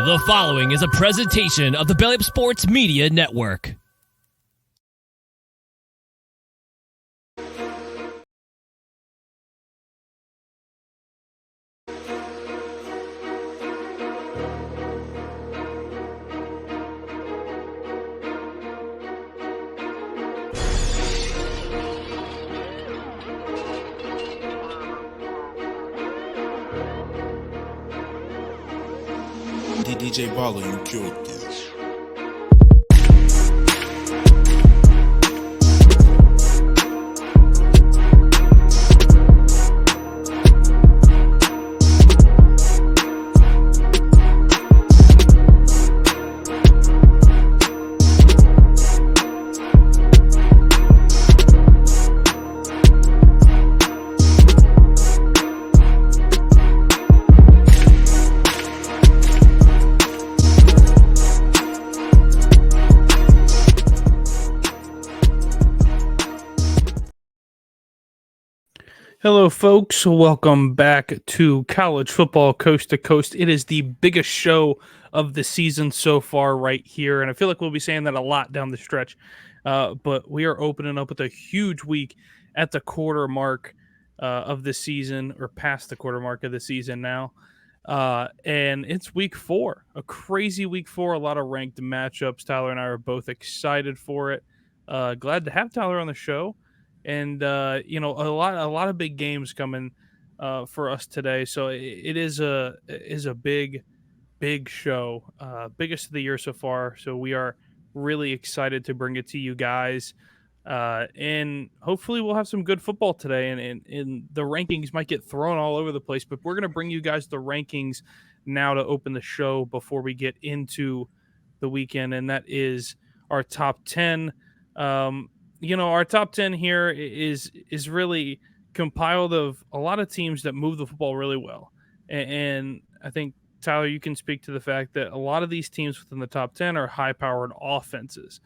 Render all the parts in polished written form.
The following is a presentation of the Belly Up Sports Media Network. DJ Baller, you killed this. Hello, folks. Welcome back to College Football Coast to Coast. It is the biggest show of the season so far right here, and I feel like we'll be saying that a lot down the stretch. But we are opening up with a huge week at the quarter mark of the season, or past the quarter mark of the season now. And it's week 4, a crazy week 4, a lot of ranked matchups. Tyler and I are both excited for it. Glad to have Tyler on the show. And a lot of big games coming for us today. So it is a big show, biggest of the year so far. So we are really excited to bring it to you guys, and hopefully we'll have some good football today. And the rankings might get thrown all over the place, but we're gonna bring you guys the rankings now to open the show before we get into the weekend, and that is our top 10. Our top 10 here is really compiled of a lot of teams that move the football really well. And I think, Tyler, you can speak to the fact that a lot of these teams within the top 10 are high-powered offenses.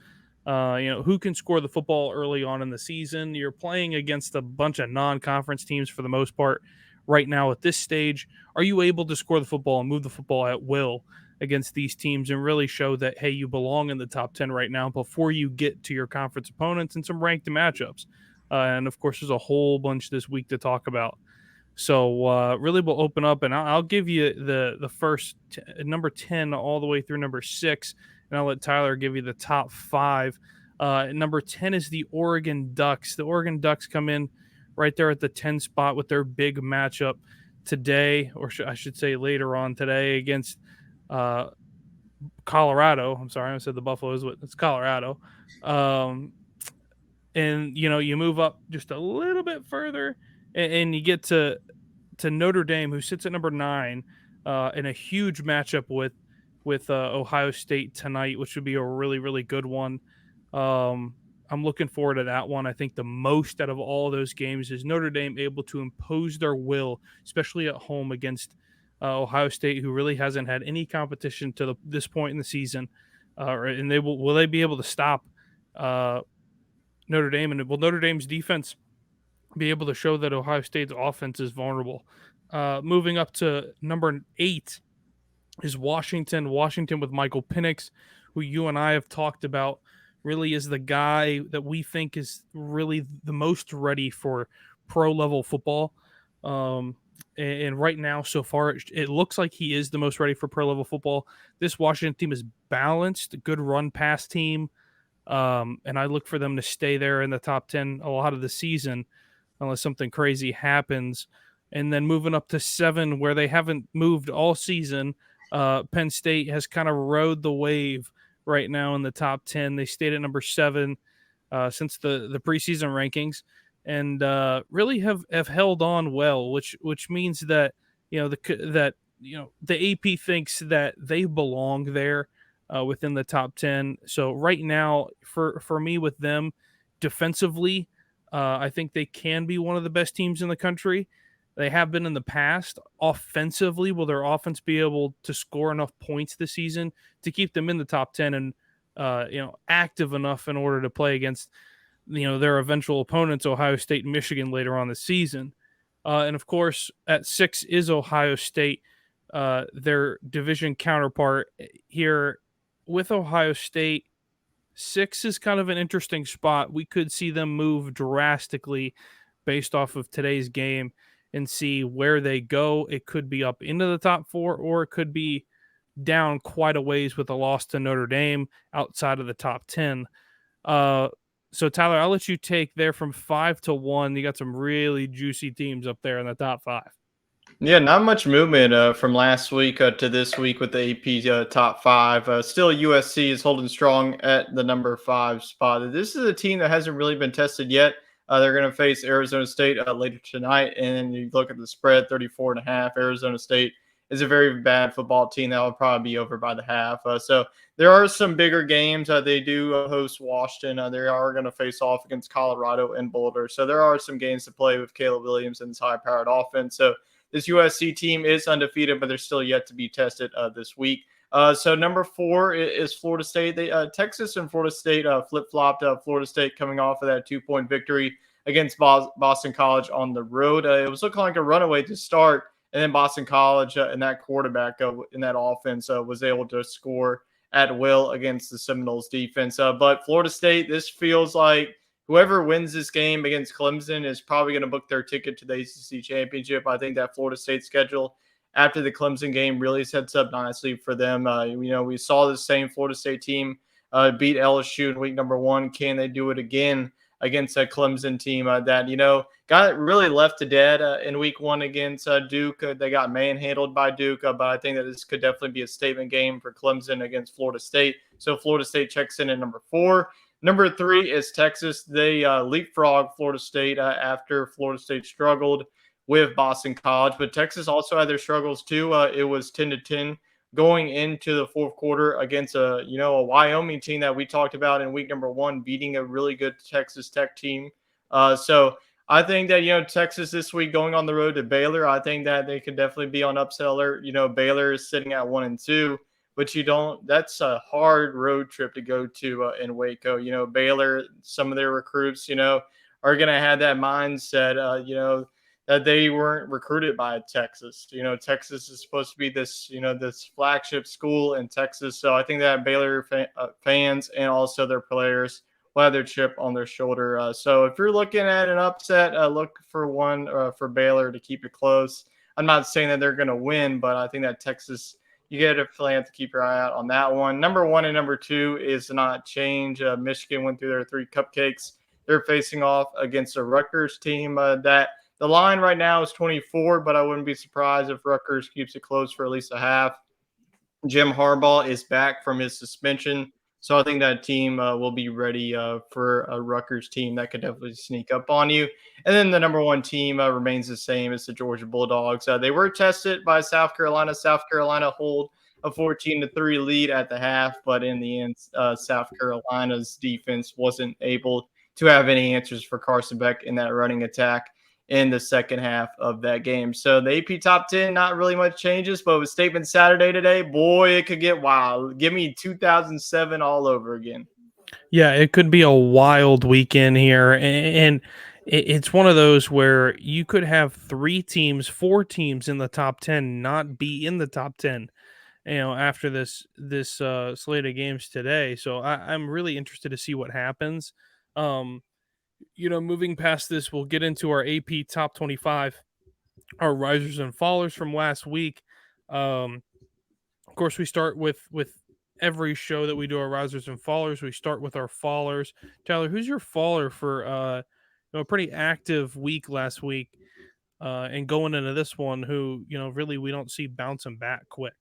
Who can score the football early on in the season? You're playing against a bunch of non-conference teams for the most part right now at this stage. Are you able to score the football and move the football at will against these teams and really show that, hey, you belong in the top 10 right now before you get to your conference opponents and some ranked matchups? And, of course, there's a whole bunch this week to talk about. So really we'll open up, and I'll give you the first number 10 all the way through number 6, and I'll let Tyler give you the top 5. Number 10 is the Oregon Ducks. The Oregon Ducks come in right there at the 10 spot with their big matchup today, or I should say later on today, against Colorado. I'm sorry, I said the Buffaloes, but it's Colorado. And you move up just a little bit further, and you get to Notre Dame, who sits at number 9, in a huge matchup with Ohio State tonight, which would be a really, really good one. I'm looking forward to that one. I think the most out of all of those games is Notre Dame able to impose their will, especially at home against Ohio State, who really hasn't had any competition to this point in the season. And will they be able to stop Notre Dame? And will Notre Dame's defense be able to show that Ohio State's offense is vulnerable? Moving up to number 8 is Washington. Washington with Michael Penix, who you and I have talked about, really is the guy that we think is really the most ready for pro-level football. And right now, so far, it looks like he is the most ready for pro-level football. This Washington team is balanced, a good run-pass team, and I look for them to stay there in the top 10 a lot of the season unless something crazy happens. And then moving up to 7, where they haven't moved all season, Penn State has kind of rode the wave right now in the top 10. They stayed at number 7 since the preseason rankings, and really have held on well, which means that the AP thinks that they belong there within the top 10. So right now, for me with them, defensively, I think they can be one of the best teams in the country. They have been in the past. Offensively, will their offense be able to score enough points this season to keep them in the top 10 and active enough in order to play against their eventual opponents, Ohio State and Michigan, later on this season? And of course, at 6 is Ohio State. their division counterpart here with Ohio State. 6 is kind of an interesting spot. We could see them move drastically based off of today's game and see where they go. It could be up into the top 4, or it could be down quite a ways with a loss to Notre Dame outside of the top 10. Uh, so Tyler, I'll let you take there from 5 to 1. You got some really juicy teams up there in the top 5. Yeah, not much movement from last week to this week with the AP top 5. Still, USC is holding strong at the number 5 spot. This is a team that hasn't really been tested yet. They're going to face Arizona State later tonight, and you look at the spread, 34.5. Arizona State is a very bad football team that will probably be over by the half. So there are some bigger games. They do host Washington. They are going to face off against Colorado and Boulder. So there are some games to play with Caleb Williams and his high-powered offense. So this USC team is undefeated, but they're still yet to be tested this week. So number 4 is Florida State. Texas and Florida State flip-flopped. Florida State coming off of that 2-point victory against Boston College on the road. It was looking like a runaway to start, and then Boston College and that quarterback in that offense was able to score at will against the Seminoles defense. But Florida State, this feels like whoever wins this game against Clemson is probably going to book their ticket to the ACC championship. I think that Florida State schedule after the Clemson game really sets up nicely for them. We saw the same Florida State team beat LSU in week number 1. Can they do it again against a Clemson team that, got really left to dead in week 1 against Duke? They got manhandled by Duke, but I think that this could definitely be a statement game for Clemson against Florida State. So Florida State checks in at number 4. Number 3 is Texas. They leapfrog Florida State after Florida State struggled with Boston College, but Texas also had their struggles too. It was 10-10 going into the fourth quarter against a Wyoming team that we talked about in week number 1, beating a really good Texas Tech team. So I think that Texas this week going on the road to Baylor, I think that they could definitely be on upset alert. Baylor is sitting at 1-2. But that's a hard road trip to go to in Waco. Baylor, some of their recruits, are going to have that mindset, that they weren't recruited by Texas. Texas is supposed to be this, this flagship school in Texas. So I think that Baylor fans and also their players will have their chip on their shoulder. So if you're looking at an upset, look for one for Baylor to keep it close. I'm not saying that they're going to win, but I think that Texas, you get to have to keep your eye out on that one. Number 1 and number 2 is not change. Michigan went through their 3 cupcakes. They're facing off against a Rutgers team that the line right now is 24, but I wouldn't be surprised if Rutgers keeps it close for at least a half. Jim Harbaugh is back from his suspension, so I think that team will be ready for a Rutgers team that could definitely sneak up on you. And then the number 1 team remains the same as the Georgia Bulldogs. They were tested by South Carolina. South Carolina hold a 14-3 lead at the half, but in the end, South Carolina's defense wasn't able to have any answers for Carson Beck in that running attack in the second half of that game. So the AP Top 10, not really much changes, but with Statement Saturday today, boy, it could get wild. Give me 2007 all over again. Yeah, it could be a wild weekend here. And it's one of those where you could have 4 teams in the top 10 not be in the top 10, after this slate of games today. So I'm really interested to see what happens. Moving past this, we'll get into our AP Top 25, our risers and fallers from last week. Of course, we start with every show that we do our risers and fallers. We start with our fallers. Tyler, who's your faller for a pretty active week last week, and going into this one, who really we don't see bouncing back quick?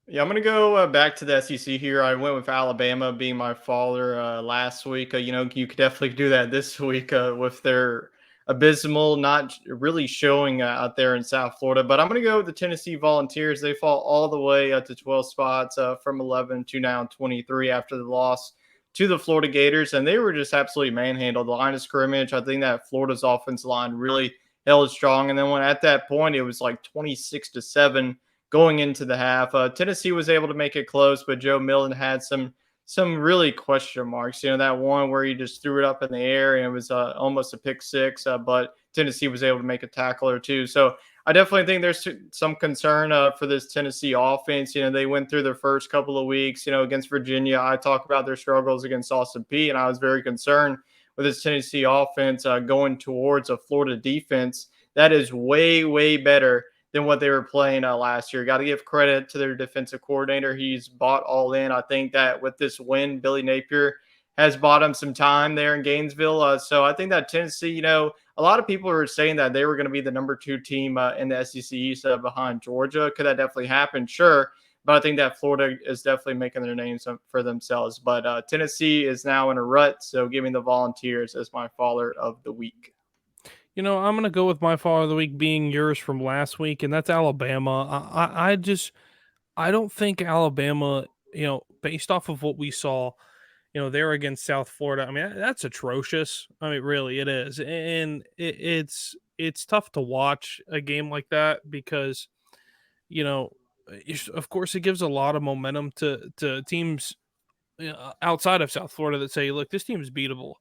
Yeah, I'm going to go back to the SEC here. I went with Alabama being my faller last week. You could definitely do that this week with their abysmal, not really showing out there in South Florida. But I'm going to go with the Tennessee Volunteers. They fall all the way up to 12 spots from 11 to now 23 after the loss to the Florida Gators. And they were just absolutely manhandled. The line of scrimmage, I think that Florida's offensive line really held strong. And then when at that point, it was like 26-7. Going into the half. Tennessee was able to make it close, but Joe Milton had some some really question marks. That one where he just threw it up in the air and it was almost a pick six, but Tennessee was able to make a tackle or two. So I definitely think there's some concern for this Tennessee offense. They went through their first couple of weeks, against Virginia. I talk about their struggles against Austin Peay, and I was very concerned with this Tennessee offense going towards a Florida defense that is way, way better than what they were playing last year. Got to give credit to their defensive coordinator. He's bought all in. I think that with this win, Billy Napier has bought him some time there in Gainesville. So I think that Tennessee, a lot of people were saying that they were going to be the number 2 team in the SEC East behind Georgia. Could that definitely happen? Sure. But I think that Florida is definitely making their names for themselves. But Tennessee is now in a rut. So giving the Volunteers as my faller of the week. I'm going to go with my fall of the week being yours from last week, and that's Alabama. I don't think Alabama, based off of what we saw, they're against South Florida. I mean, that's atrocious. I mean, really, it is, and it's tough to watch a game like that because, you know, of course, it gives a lot of momentum to teams outside of South Florida that say, look, this team is beatable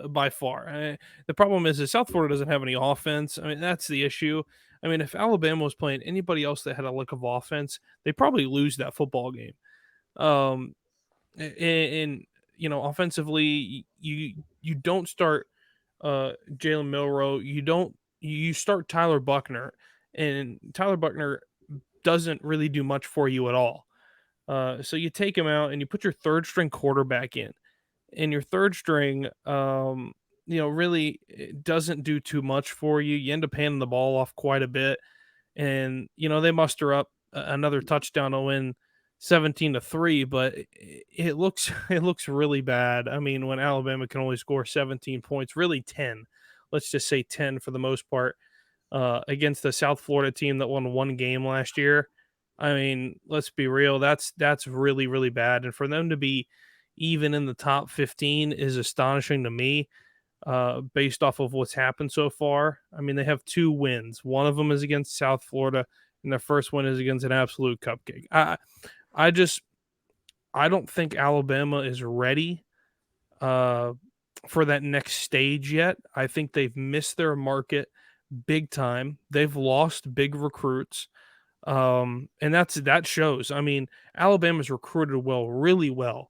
by far. The problem is South Florida doesn't have any offense. I mean, that's the issue. I mean, if Alabama was playing anybody else that had a lick of offense, they probably lose that football game. Um, and offensively, you don't start Jalen Milroe. You start Tyler Buckner, and Tyler Buckner doesn't really do much for you at all. So you take him out and you put your third string quarterback in, and your third string, really doesn't do too much for you. You end up handing the ball off quite a bit, and they muster up another touchdown to win 17-3. But it looks it looks really bad. I mean, when Alabama can only score 17 points, really 10, let's just say 10 for the most part, against the South Florida team that won one game last year. I mean, let's be real. That's really, really bad. And for them to be even in the top 15 is astonishing to me, based off of what's happened so far. I mean, they have 2 wins. One of them is against South Florida, and their first one is against an absolute cupcake. I don't think Alabama is ready for that next stage yet. I think they've missed their market big time. They've lost big recruits. And that shows. I mean, Alabama's recruited well, really well,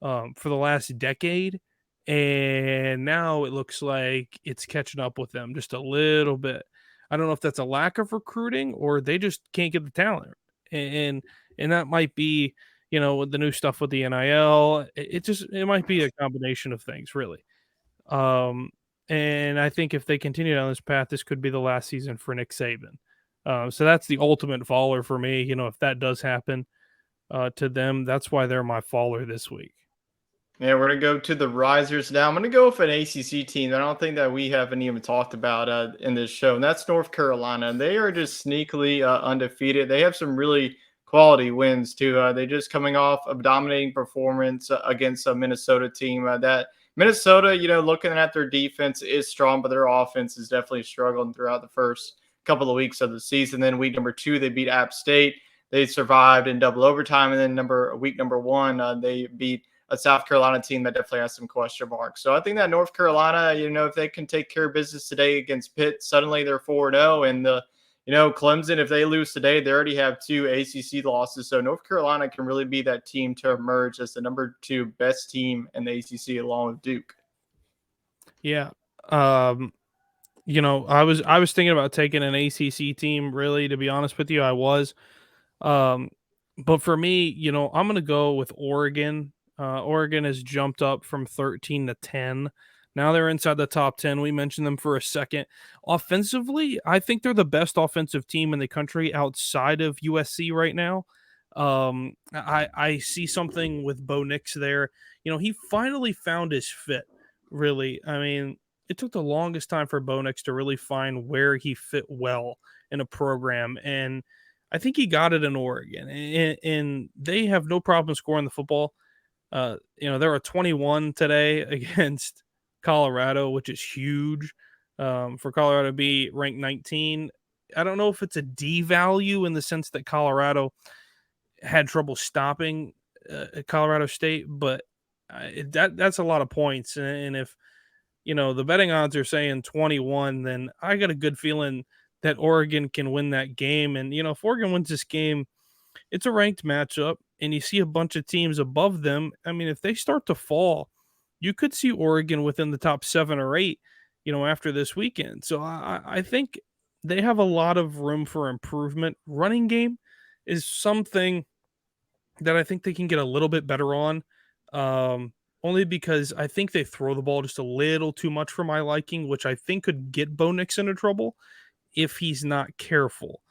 for the last decade, and now it looks like it's catching up with them just a little bit. I don't know if that's a lack of recruiting or they just can't get the talent, and and that might be with the new stuff with the NIL. It might be a combination of things, really. Um, and I think if they continue down this path, this could be the last season for Nick Saban. So that's the ultimate faller for me. If that does happen to them, that's why they're my faller this week. Yeah, we're gonna go to the risers now. I'm gonna go with an ACC team that I don't think that we haven't even talked about in this show, and that's North Carolina. They are just sneakily undefeated. They have some really quality wins too. They just coming off a dominating performance against a Minnesota team. That Minnesota, looking at their defense is strong, but their offense is definitely struggling throughout the first couple of weeks of the season. Then week number 2, they beat App State. They survived in double overtime, and then week number 1, they beat a South Carolina team that definitely has some question marks. So I think that North Carolina, if they can take care of business today against Pitt, suddenly they're 4-0. And Clemson, if they lose today, they already have 2 ACC losses. So North Carolina can really be that team to emerge as the number 2 best team in the ACC along with Duke. Yeah. I was thinking about taking an ACC team, really, to be honest with you. I was. But for me, I'm going to go with Oregon. Oregon has jumped up from 13 to 10. Now they're inside the top 10. We mentioned them for a second. Offensively, I think they're the best offensive team in the country outside of USC right now. I see something with Bo Nix there. He finally found his fit, really. I mean, it took the longest time for Bo Nix to really find where he fit well in a program, and I think he got it in Oregon, and they have no problem scoring the football. There are 21 today against Colorado, which is huge for Colorado to be ranked 19. I don't know if it's a D value in the sense that Colorado had trouble stopping Colorado State, but that's a lot of points. And if the betting odds are saying 21, then I got a good feeling that Oregon can win that game. And if Oregon wins this game, it's a ranked matchup, and you see a bunch of teams above them. I mean, if they start to fall, you could see Oregon within the top 7 or 8, after this weekend. So I think they have a lot of room for improvement. Running game is something that I think they can get a little bit better on. Um, Only because I think they throw the ball just a little too much for my liking, which I think could get Bo Nix into trouble if he's not careful.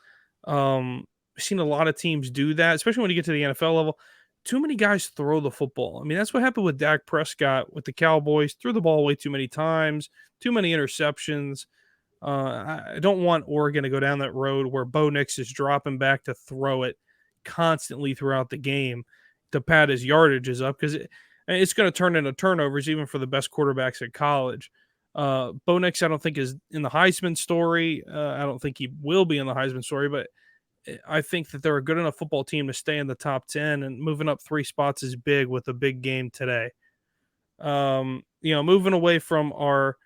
I've seen a lot of teams do that, especially when you get to the NFL level. Too many guys throw the football. I mean, that's what happened with Dak Prescott with the Cowboys. Threw the ball way too many times, too many interceptions. I don't want Oregon to go down that road where Bo Nix is dropping back to throw it constantly throughout the game to pad his yardages up, because it's going to turn into turnovers even for the best quarterbacks at college. Bo Nix, I don't think, is in the Heisman story. I don't think he will be in the Heisman story, but I think that they're a good enough football team to stay in the top 10, and moving up 3 spots is big with a big game today. Moving away from our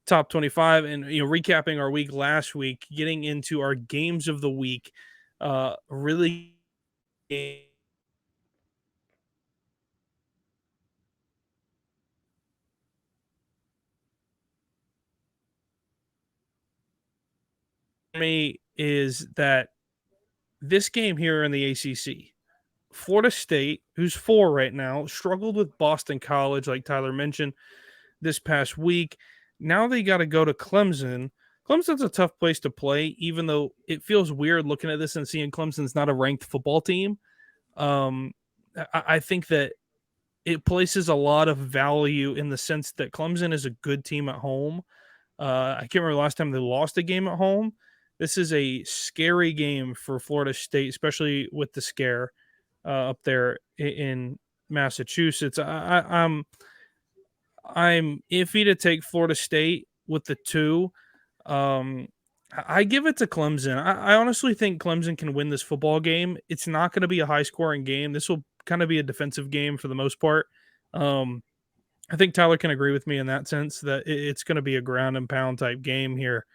top 25 and recapping our week last week, getting into our games of the week. Really me is that this game here in the ACC, Florida State, who's 4 right now, struggled with Boston College, like Tyler mentioned, this past week. Now they got to go to Clemson. Clemson's a tough place to play, even though it feels weird looking at this and seeing Clemson's not a ranked football team. I think that it places a lot of value in the sense that Clemson is a good team at home. I can't remember the last time they lost a game at home. This is a scary game for Florida State, especially with the scare up there in Massachusetts. I'm iffy to take Florida State with the 2. I give it to Clemson. I honestly think Clemson can win this football game. It's not going to be a high scoring game. This will kind of be a defensive game for the most part. I think Tyler can agree with me in that sense that it's going to be a ground and pound type game here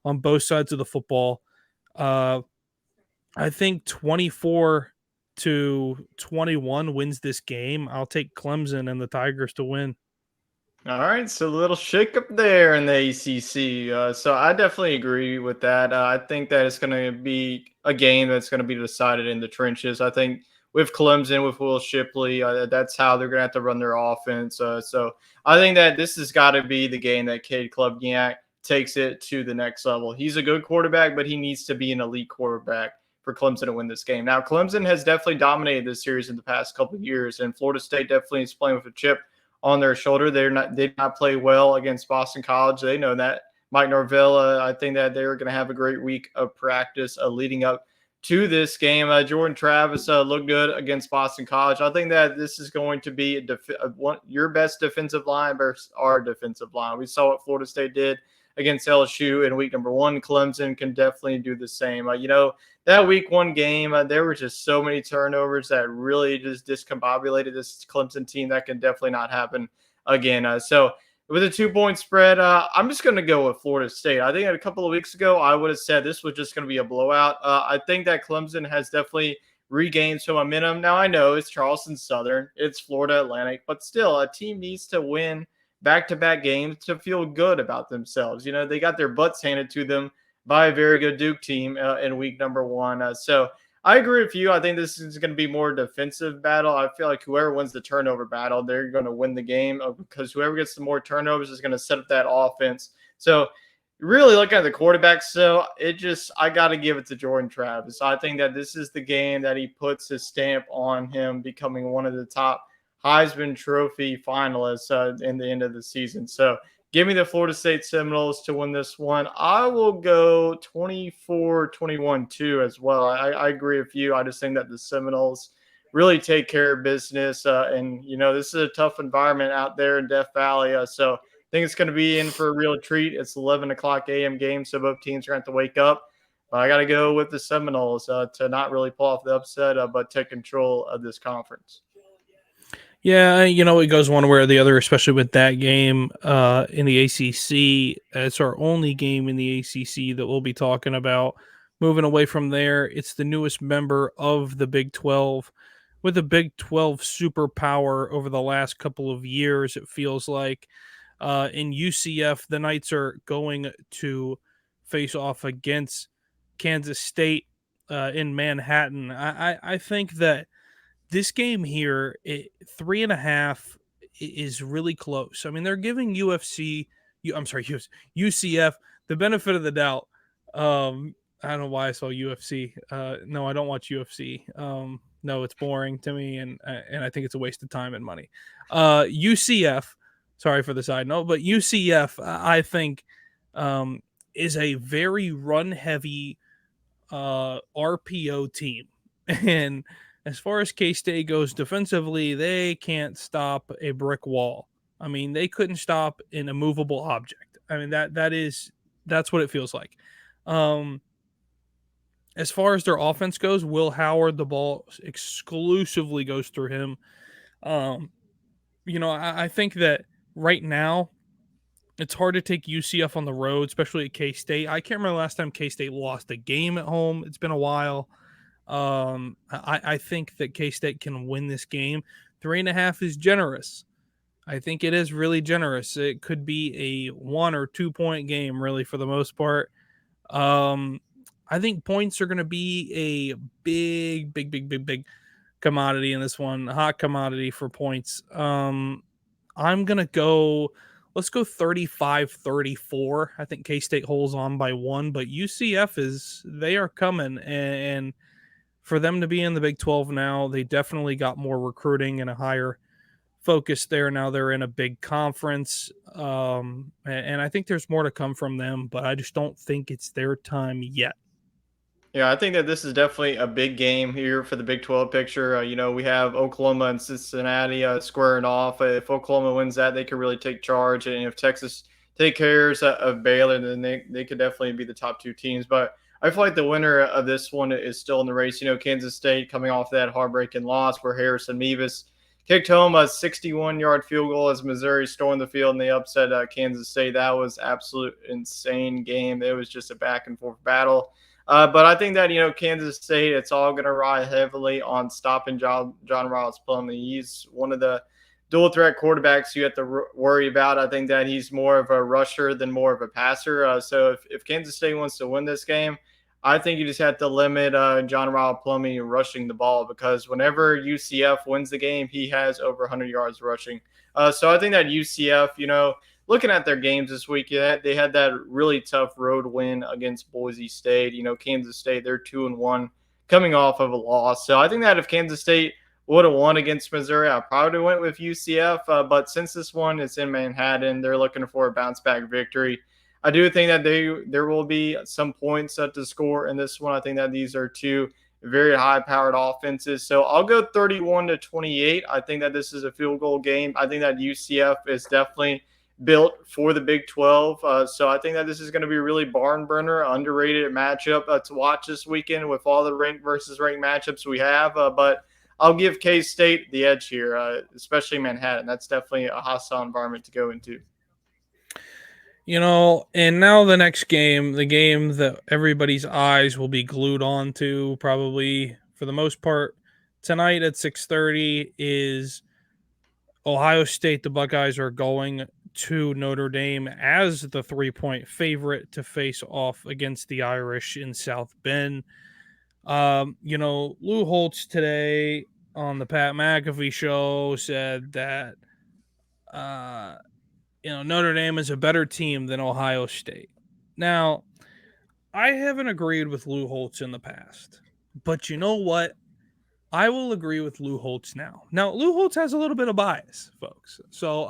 on both sides of the football. I think 24-21 wins this game. I'll take Clemson and the Tigers to win. All right, so a little shake up there in the ACC. So I definitely agree with that. I think that it's going to be a game that's going to be decided in the trenches. I think with Clemson, with Will Shipley, that's how they're going to have to run their offense. So I think that this has got to be the game that Cade Klubnik takes it to the next level. He's a good quarterback, but he needs to be an elite quarterback for Clemson to win this game. Now, Clemson has definitely dominated this series in the past couple of years, and Florida State definitely is playing with a chip on their shoulder. They did not play well against Boston College. They know that. Mike Norvell, I think that they're going to have a great week of practice leading up to this game. Jordan Travis looked good against Boston College. I think that this is going to be your best defensive line versus our defensive line. We saw what Florida State did against LSU in week number 1. Clemson can definitely do the same. That week 1 game, there were just so many turnovers that really just discombobulated this Clemson team. That can definitely not happen again. So with a 2-point spread, I'm just going to go with Florida State. I think a couple of weeks ago, I would have said this was just going to be a blowout. I think that Clemson has definitely regained some momentum. Now, I know it's Charleston Southern, it's Florida Atlantic, but still, a team needs to win back-to-back games to feel good about themselves. They got their butts handed to them by a very good Duke team in week number 1. So I agree with you. I think this is going to be more defensive battle. I feel like whoever wins the turnover battle, they're going to win the game because whoever gets the more turnovers is going to set up that offense. So really looking at the quarterbacks, so I got to give it to Jordan Travis. I think that this is the game that he puts his stamp on him becoming one of the top Heisman Trophy finalists in the end of the season. So give me the Florida State Seminoles to win this one. I will go 24-21 too as well. I agree with you. I just think that the Seminoles really take care of business. And this is a tough environment out there in Death Valley. So I think it's going to be in for a real treat. It's 11 o'clock a.m. game, so both teams are going to have to wake up. But I got to go with the Seminoles to not really pull off the upset, but take control of this conference. Yeah, it goes one way or the other, especially with that game in the ACC. It's our only game in the ACC that we'll be talking about. Moving away from there, it's the newest member of the Big 12. With the Big 12 superpower over the last couple of years, it feels like in UCF, the Knights are going to face off against Kansas State in Manhattan. I think that this game here, 3.5 is really close. I mean, they're giving I'm sorry, UCF the benefit of the doubt. I don't know why I saw UFC. No, I don't watch UFC. No, it's boring to me, and I think it's a waste of time and money. UCF, sorry for the side note, but UCF, I think, is a very run heavy RPO team. And as far as K State goes defensively, they can't stop a brick wall. I mean, they couldn't stop an immovable object. I mean, that's what it feels like. Um, as far as their offense goes, Will Howard, the ball exclusively goes through him. Um, I think that right now it's hard to take UCF on the road, especially at K State. I can't remember the last time K State lost a game at home. It's been a while. I think that K State can win this game. 3.5 is generous. I think it is really generous. It could be a 1 or 2 point game, really, for the most part. Um, I think points are going to be a big commodity in this one, a hot commodity for points. I'm going to go, let's go 35-34. I think K State holds on by 1, but UCF they are coming. And for them to be in the Big 12 now, they definitely got more recruiting and a higher focus there. Now they're in a big conference. And I think there's more to come from them, but I just don't think it's their time yet. Yeah, I think that this is definitely a big game here for the Big 12 picture. We have Oklahoma and Cincinnati squaring off. If Oklahoma wins that, they could really take charge. And if Texas take cares of Baylor, then they could definitely be the top two teams. But I feel like the winner of this one is still in the race. Kansas State coming off that heartbreaking loss where Harrison Mevis kicked home a 61-yard field goal as Missouri stormed the field and they upset Kansas State. That was absolute insane game. It was just a back and forth battle. But I think that, Kansas State, it's all going to ride heavily on stopping John Riles Plumlee. He's one of the dual threat quarterbacks you have to worry about. I think that he's more of a rusher than more of a passer. So if Kansas State wants to win this game, I think you just have to limit John Riles Plumlee rushing the ball, because whenever UCF wins the game, he has over 100 yards rushing. So I think that UCF, looking at their games this week, they had that really tough road win against Boise State. Kansas State, they're 2-1 coming off of a loss. So I think that if Kansas State would have won against Missouri, I probably went with UCF. But since this one is in Manhattan, they're looking for a bounce back victory. I do think that there will be some points to score in this one. I think that these are two very high-powered offenses. So I'll go 31-28. I think that this is a field goal game. I think that UCF is definitely built for the Big 12. So I think that this is going to be a really barn burner, underrated matchup to watch this weekend with all the ranked versus ranked matchups we have. But I'll give K-State the edge here, especially Manhattan. That's definitely a hostile environment to go into. And now the next game, the game that everybody's eyes will be glued on to probably for the most part tonight at 6:30 is Ohio State. The Buckeyes are going to Notre Dame as the 3-point favorite to face off against the Irish in South Bend. Lou Holtz today on the Pat McAfee show said that Notre Dame is a better team than Ohio State. Now, I haven't agreed with Lou Holtz in the past, but you know what? I will agree with Lou Holtz now. Now, Lou Holtz has a little bit of bias, folks. So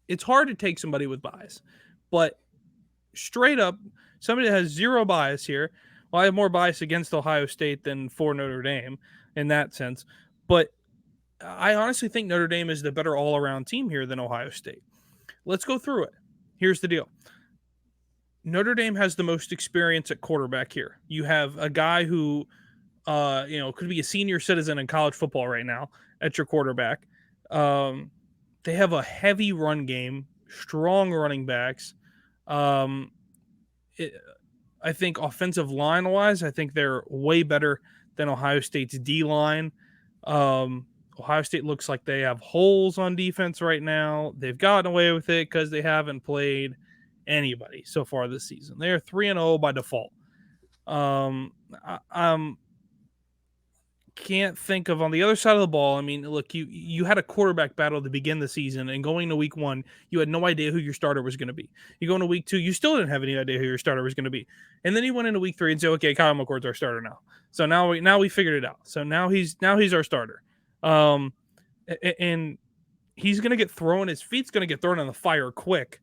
it's hard to take somebody with bias, but straight up, somebody that has zero bias here. Well, I have more bias against Ohio State than for Notre Dame in that sense, but I honestly think Notre Dame is the better all-around team here than Ohio State. Let's go through it. Here's the deal. Notre Dame has the most experience at quarterback here. You have a guy who could be a senior citizen in college football right now at your quarterback. They have a heavy run game, strong running backs. Um, it, I think offensive line wise, I think they're way better than Ohio State's D line. Ohio State looks like they have holes on defense right now. They've gotten away with it because they haven't played anybody so far this season. They're 3-0 by default. I can't think of on the other side of the ball. I mean, look, you had a quarterback battle to begin the season, and going to week 1, you had no idea who your starter was going to be. You go into week 2, you still didn't have any idea who your starter was going to be, and then you went into week 3 and say, okay, Kyle McCord's our starter now. So now we figured it out. So now he's our starter, and he's going to get thrown. His feet's going to get thrown on the fire quick,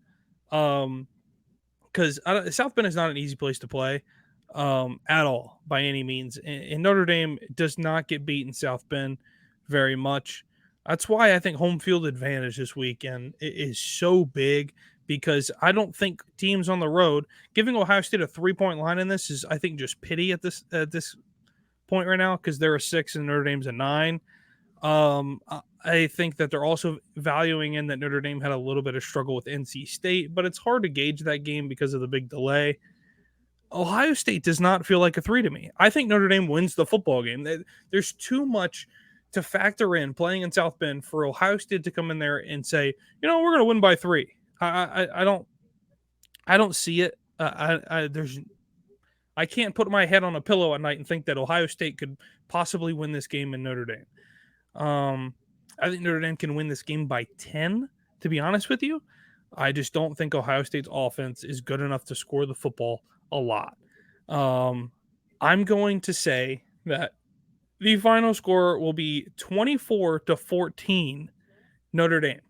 because South Bend is not an easy place to play. At all by any means. And Notre Dame does not get beat in South Bend very much. That's why I think home field advantage this weekend is so big, because I don't think teams on the road giving Ohio State a 3-point line in this is, I think, just pity at this point right now, because they're a 6 and Notre Dame's a 9. I think that they're also valuing in that Notre Dame had a little bit of struggle with NC State, but it's hard to gauge that game because of the big delay. Ohio State does not feel like a 3 to me. I think Notre Dame wins the football game. There's too much to factor in playing in South Bend for Ohio State to come in there and say, we're going to win by 3. I don't see it. I can't put my head on a pillow at night and think that Ohio State could possibly win this game in Notre Dame. I think Notre Dame can win this game by 10, to be honest with you. I just don't think Ohio State's offense is good enough to score the football a lot. I'm going to say that the final score will be 24-14 Notre Dame.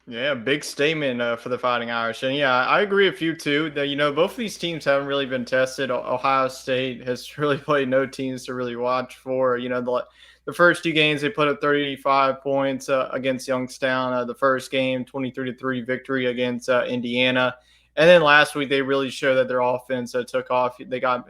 Yeah, big statement for the Fighting Irish. And yeah, I agree with you too that, both of these teams haven't really been tested. Ohio State has really played no teams to really watch for. The first 2 games, they put up 35 points against Youngstown. The first game, 23-3 victory against Indiana. And then last week, they really showed that their offense took off. They got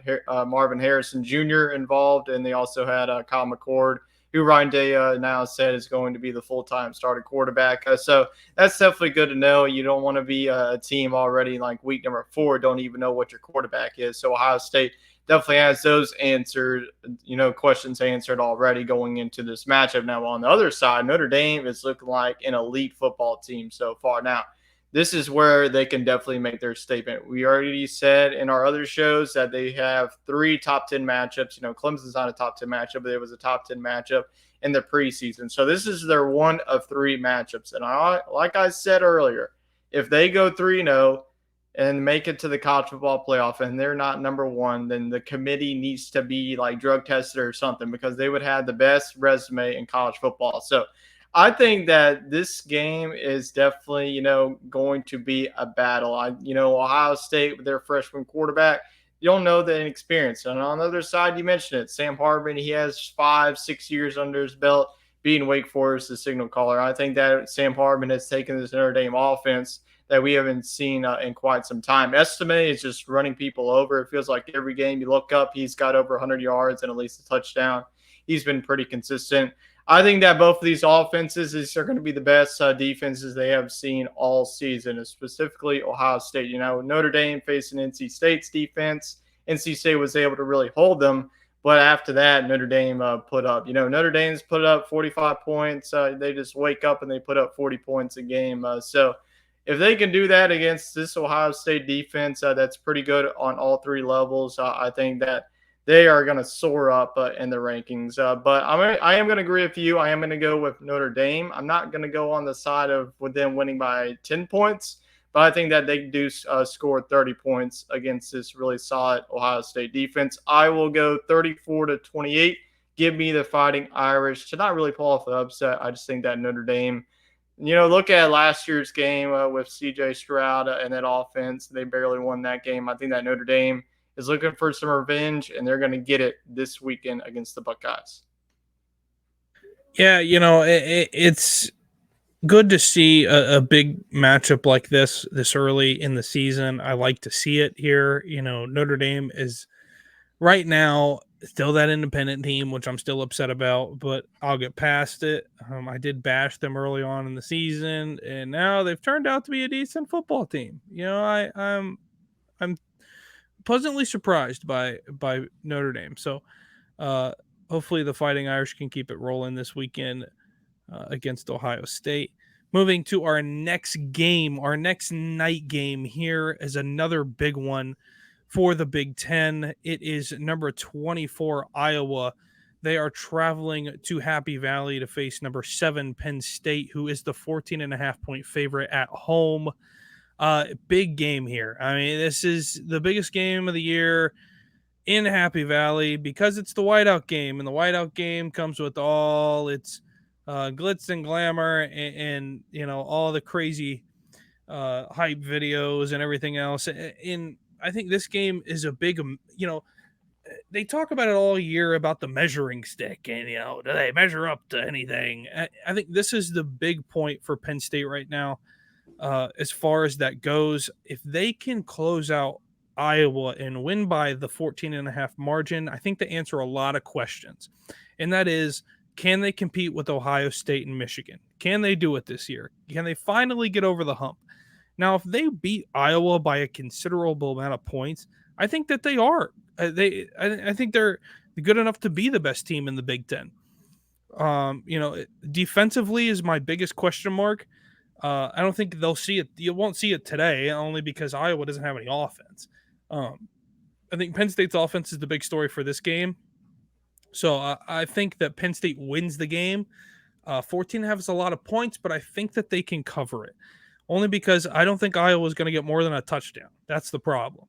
Marvin Harrison Jr. involved, and they also had Kyle McCord, who Ryan Day now said is going to be the full-time starting quarterback. So that's definitely good to know. You don't want to be a team already like week number 4, don't even know what your quarterback is. So Ohio State definitely has those answered, questions answered already going into this matchup. Now, on the other side, Notre Dame is looking like an elite football team so far. Now, this is where they can definitely make their statement. We already said in our other shows that they have 3 top 10 matchups. Clemson's not a top 10 matchup, but it was a top 10 matchup in the preseason. So this is their 1 of 3 matchups. And like I said earlier, if they go 3-0 and make it to the college football playoff and they're not number 1, then the committee needs to be like drug tested or something, because they would have the best resume in college football. So I think that this game is definitely, going to be a battle. Ohio State with their freshman quarterback, you don't know the inexperience. And on the other side, you mentioned it, Sam Hartman, he has 5-6 years under his belt being Wake Forest, the signal caller. I think that Sam Hartman has taken this Notre Dame offense that we haven't seen in quite some time. Estime is just running people over. It feels like every game you look up, he's got over 100 yards and at least a touchdown. He's been pretty consistent. I think that both of these offenses are going to be the best defenses they have seen all season, and specifically Ohio State. Notre Dame facing NC State's defense. NC State was able to really hold them, but after that, Notre Dame put up. Notre Dame's put up 45 points. They just wake up and they put up 40 points a game. So if they can do that against this Ohio State defense, that's pretty good on all 3 levels. I think that they are going to soar up in the rankings. But I am going to agree with you. I am going to go with Notre Dame. I'm not going to go on the side of with them winning by 10 points, but I think that they do score 30 points against this really solid Ohio State defense. I will go 34-28. Give me the Fighting Irish to not really pull off the upset. I just think that Notre Dame, look at last year's game with C.J. Stroud and that offense. They barely won that game. I think that Notre Dame is looking for some revenge, and they're going to get it this weekend against the Buckeyes. Yeah, it's good to see a big matchup like this early in the season. I like to see it here. Notre Dame is right now Still that independent team, which I'm still upset about, but I'll get past it. I did bash them early on in the season, and now they've turned out to be a decent football team. I'm pleasantly surprised by Notre Dame. So uh, hopefully the Fighting Irish can keep it rolling this weekend against Ohio State. Moving to our next game, our next night game here is another big one for the Big Ten. It is number 24, Iowa. They are traveling to Happy Valley to face number 7, Penn State, who is the 14.5-point favorite at home. Big game here. I mean, this is the biggest game of the year in Happy Valley because it's the whiteout game, and the whiteout game comes with all its glitz and glamour and all the crazy hype videos and everything else. And I think this game is a big, they talk about it all year about the measuring stick and, do they measure up to anything? I think this is the big point for Penn State right now. As far as that goes, if they can close out Iowa and win by the 14.5 margin, I think they answer a lot of questions. And that is, can they compete with Ohio State and Michigan? Can they do it this year? Can they finally get over the hump? Now, if they beat Iowa by a considerable amount of points, I think that they are. I think they're good enough to be the best team in the Big Ten. Defensively is my biggest question mark. I don't think they'll see it. You won't see it today, only because Iowa doesn't have any offense. I think Penn State's offense is the big story for this game. So I think that Penn State wins the game. 14.5 is a lot of points, but I think that they can cover it. Only because I don't think Iowa is going to get more than a touchdown. That's the problem.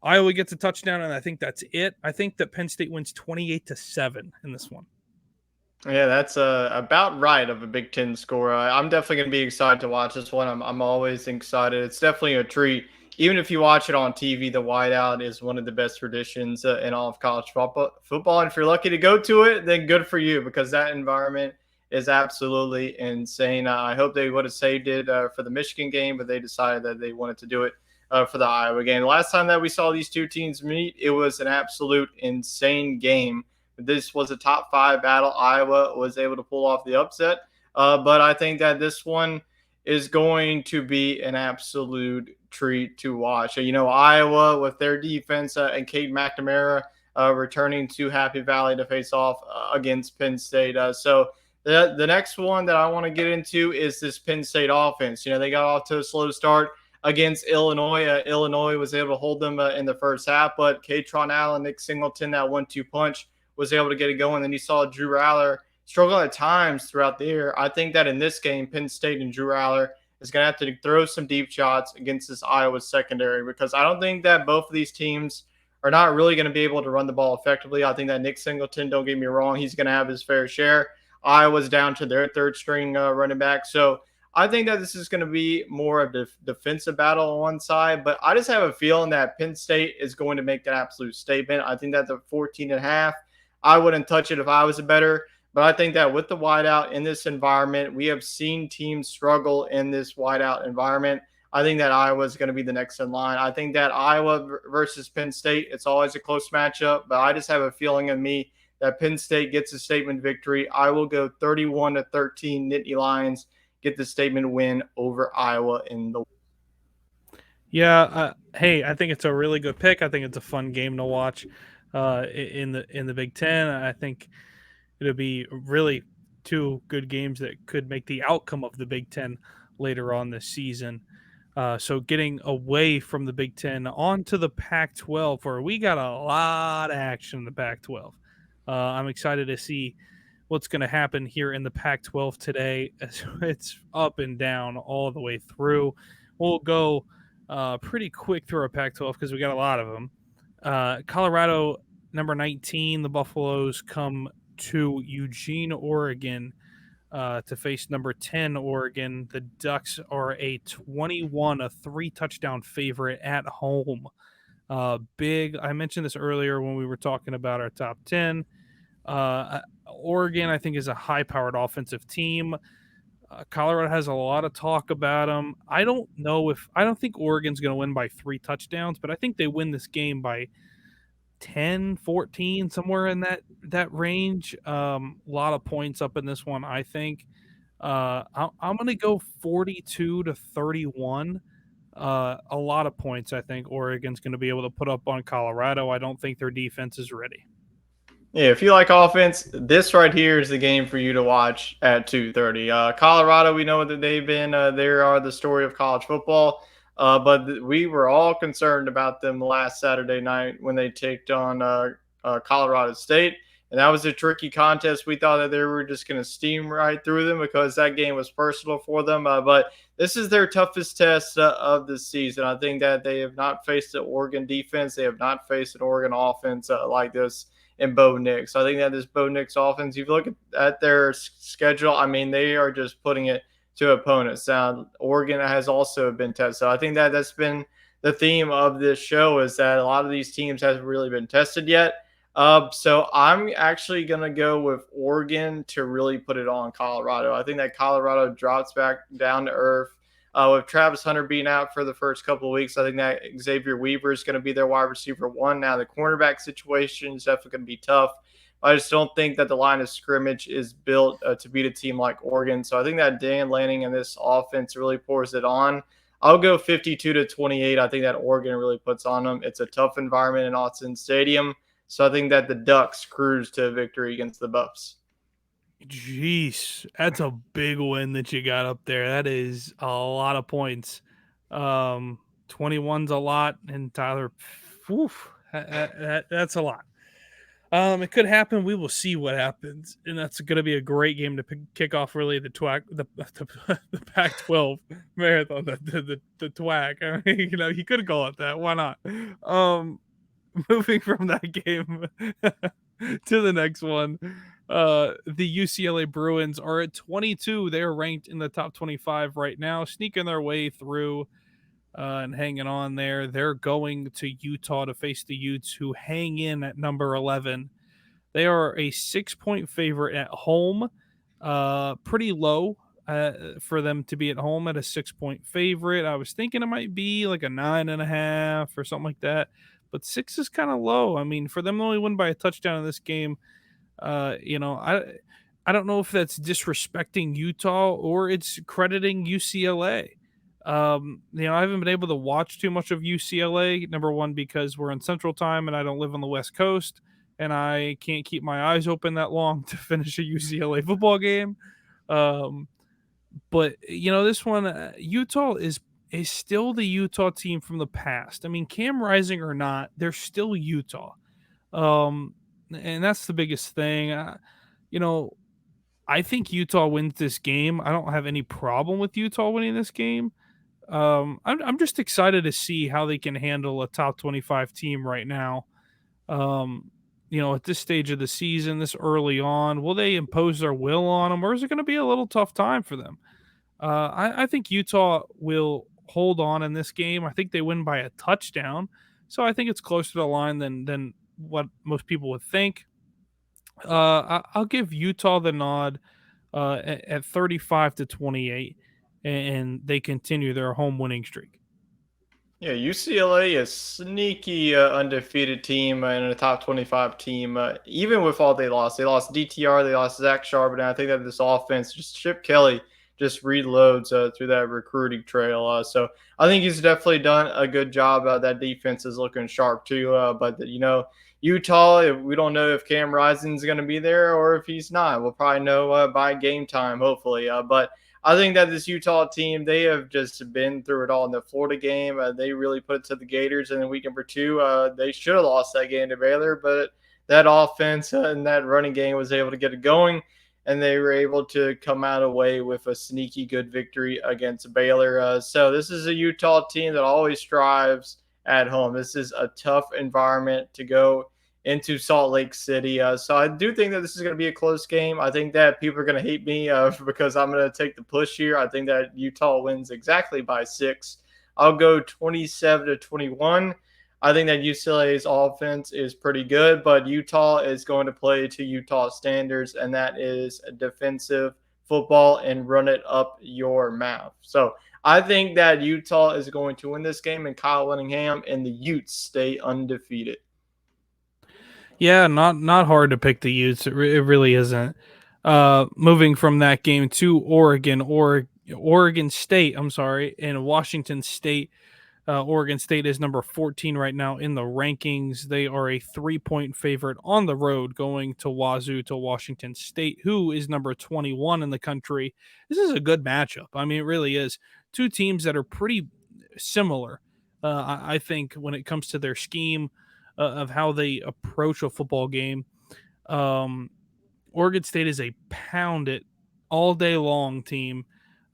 Iowa gets a touchdown, and I think that's it. I think that Penn State wins 28-7 in this one. Yeah, that's about right of a Big Ten score. I'm definitely going to be excited to watch this one. I'm always excited. It's definitely a treat. Even if you watch it on TV, the whiteout is one of the best traditions in all of college football. And if you're lucky to go to it, then good for you, because that environment is absolutely insane. I hope they would have saved it for the Michigan game, but they decided that they wanted to do it for the Iowa game. The last time that we saw these two teams meet, it was an absolute insane game. This was a top 5 battle. Iowa was able to pull off the upset. But I think that this one is going to be an absolute treat to watch. Iowa with their defense and Cade McNamara returning to Happy Valley to face off against Penn State. So the next one that I want to get into is this Penn State offense. They got off to a slow start against Illinois. Illinois was able to hold them in the first half, but Katron Allen, Nick Singleton, that 1-2 punch was able to get it going. Then you saw Drew Raller struggle at times throughout the year. I think that in this game, Penn State and Drew Raller is going to have to throw some deep shots against this Iowa secondary, because I don't think that both of these teams are not really going to be able to run the ball effectively. I think that Nick Singleton, don't get me wrong, he's going to have his fair share. Iowa's down to their third string running back. So I think that this is going to be more of a defensive battle on one side, but I just have a feeling that Penn State is going to make that absolute statement. I think that the 14.5, I wouldn't touch it if I was a bettor, but I think that with the whiteout in this environment, we have seen teams struggle in this whiteout environment. I think that Iowa is going to be the next in line. I think that Iowa versus Penn State, it's always a close matchup, but I just have a feeling in me that Penn State gets a statement victory. I will go 31-13 Nittany Lions get the statement win over Iowa in the. Yeah, hey, I think it's a really good pick. I think it's a fun game to watch in the Big Ten. I think it'll be really two good games that could make the outcome of the Big Ten later on this season. So getting away from the Big Ten onto the Pac-12, where we got a lot of action in the Pac-12. I'm excited to see what's going to happen here in the Pac-12 today. It's up and down all the way through. We'll go pretty quick through our Pac-12 because we got a lot of them. Colorado, number 19, the Buffaloes come to Eugene, Oregon to face number 10, Oregon. The Ducks are a 3-touchdown favorite at home. Big. I mentioned this earlier when we were talking about our top 10. Oregon, I think, is a high-powered offensive team. Colorado has a lot of talk about them. I don't think Oregon's going to win by 3 touchdowns, but I think they win this game by 10, 14, somewhere in that range. A lot of points up in this one, I think. I'm going to go 42-31. A lot of points, I think Oregon's going to be able to put up on Colorado. I don't think their defense is ready. Yeah, if you like offense, this right here is the game for you to watch at 2:30. Colorado, we know that they've been they are the story of college football. But we were all concerned about them last Saturday night when they taked on Colorado State, and that was a tricky contest. We thought that they were just going to steam right through them because that game was personal for them. But this is their toughest test of the season. I think that they have not faced an Oregon defense. They have not faced an Oregon offense like this in Bo Nix. I think that this Bo Nix offense, if you look at their schedule, I mean, they are just putting it to opponents. Oregon has also been tested. I think that that's been the theme of this show is that a lot of these teams haven't really been tested yet. So I'm actually going to go with Oregon to really put it on Colorado. I think that Colorado drops back down to earth. With Travis Hunter being out for the first couple of weeks, I think that Xavier Weaver is going to be their wide receiver one. Now, the cornerback situation is definitely going to be tough. I just don't think that the line of scrimmage is built to beat a team like Oregon. So I think that Dan Lanning and this offense really pours it on. I'll go 52-28. I think that Oregon really puts on them. It's a tough environment in Austin Stadium. So I think that the Ducks cruise to victory against the Buffs. Jeez, that's a big win that you got up there. That is a lot of points. 21's a lot, and Tyler, that's a lot. It could happen. We will see what happens, and that's going to be a great game to kick off. Really, the Pac-12 marathon, the TWAC. I mean, you could call it that. Why not? Moving from that game to the next one. The UCLA Bruins are at 22. They're ranked in the top 25 right now, sneaking their way through and hanging on there. They're going to Utah to face the Utes, who hang in at number 11. They are a 6-point favorite at home. Pretty low for them to be at home at a 6-point favorite. I was thinking it might be like a 9.5 or something like that, but 6 is kind of low. I mean, for them to only win by a touchdown in this game, I don't know if that's disrespecting Utah or it's crediting UCLA. I haven't been able to watch too much of UCLA. Number one, because we're in Central Time and I don't live on the West Coast, and I can't keep my eyes open that long to finish a UCLA football game. But this one, Utah is still the Utah team from the past. I mean, Cam Rising or not, they're still Utah. And that's the biggest thing. I think Utah wins this game. I don't have any problem with Utah winning this game. I'm just excited to see how they can handle a top 25 team right now. At this stage of the season, this early on, will they impose their will on them, or is it going to be a little tough time for them? I think Utah will hold on in this game. I think they win by a touchdown. So I think it's closer to the line than what most people would think. I'll give Utah the nod at 35-28, and they continue their home winning streak. Yeah, UCLA is sneaky undefeated team and a top 25 team. Even with all they lost DTR, they lost Zach Charbonnet. I think that this offense, just Chip Kelly, just reloads through that recruiting trail. So I think he's definitely done a good job. That defense is looking sharp too. But Utah, we don't know if Cam Rising's going to be there or if he's not. We'll probably know by game time, hopefully. But I think that this Utah team, they have just been through it all in the Florida game. They really put it to the Gators. And in week number 2, they should have lost that game to Baylor, but that offense and that running game was able to get it going, and they were able to come out away with a sneaky good victory against Baylor. So this is a Utah team that always strives at home. This is a tough environment to go into Salt Lake City. So I do think that this is going to be a close game. I think that people are going to hate me because I'm going to take the push here. I think that Utah wins exactly by 6. I'll go 27-21. I think that UCLA's offense is pretty good, but Utah is going to play to Utah standards, and that is defensive football and run it up your mouth. So I think that Utah is going to win this game, and Kyle Whittingham and the Utes stay undefeated. Yeah, not hard to pick the Utes. It really isn't. Moving from that game to Oregon State, I'm sorry, and Washington State. Oregon State is number 14 right now in the rankings. They are a 3-point favorite on the road going to Wazoo to Washington State, who is number 21 in the country. This is a good matchup. I mean, it really is. Two teams that are pretty similar, I think, when it comes to their scheme of how they approach a football game. Um, Oregon State is a pound it all day long team,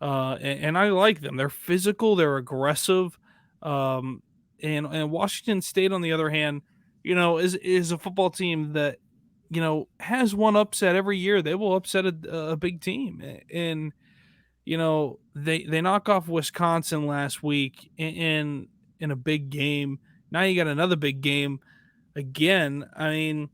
and I like them. They're physical, they're aggressive, and Washington State, on the other hand, is a football team that has one upset every year. They will upset a big team, and they knock off Wisconsin last week in a big game. Now you got another big game again. I mean,